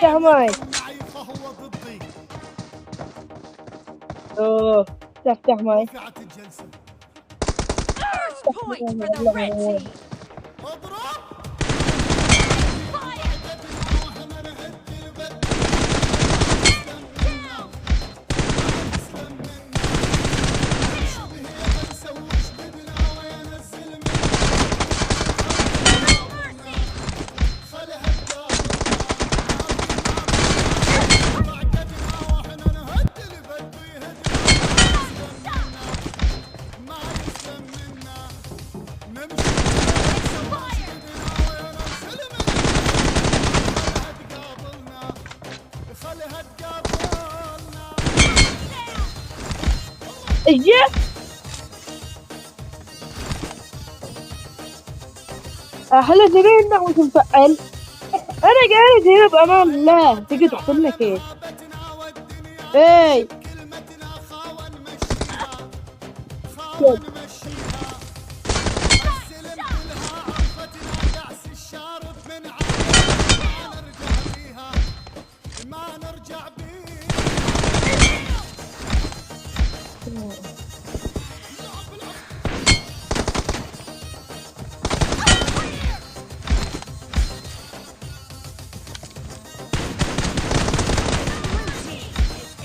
افتح مايك. اوه افتح مايك. First point for the red team. ايش هلا تبين انه مش مفعل. انا قاعد هنا بامان الله تقعد تحصل لك ايش؟ اي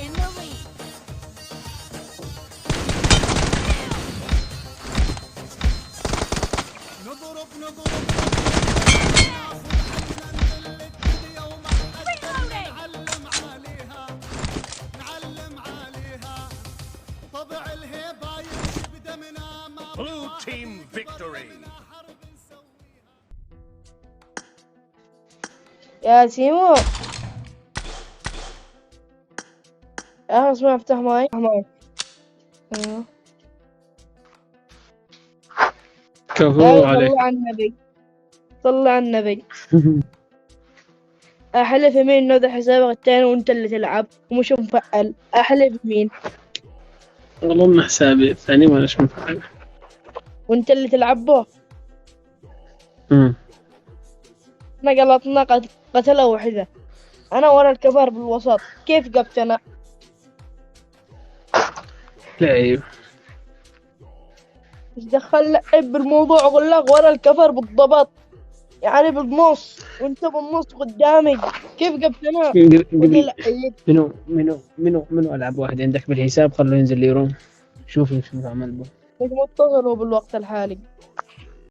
In the lead. Reloading. Blue team victory. يا سيمو خلاص ما افتح مايك. ايوه كفو عليك. صلى على النبي صلى على النبي. احلف يمين انه ذا حسابك الثاني وانت اللي تلعب ومش مفعل. احلف يمين والله ان حسابي الثاني وانا مش مفعل. وانت اللي تلعب به. امم احنا غلطنا قتله وحده. انا ورا الكفار بالوسط كيف قبت انا؟ لعيب. ايش دخل لعب بالموضوع؟ اقول لك ورا الكفر بالضبط يعني بالنص وانت بالنص قدامي كيف قبت انا؟ ولا لا منو العب واحد عندك بالحساب خلوه ينزل لي روم. شوف ايش عمل به. مش متصل هو بالوقت الحالي.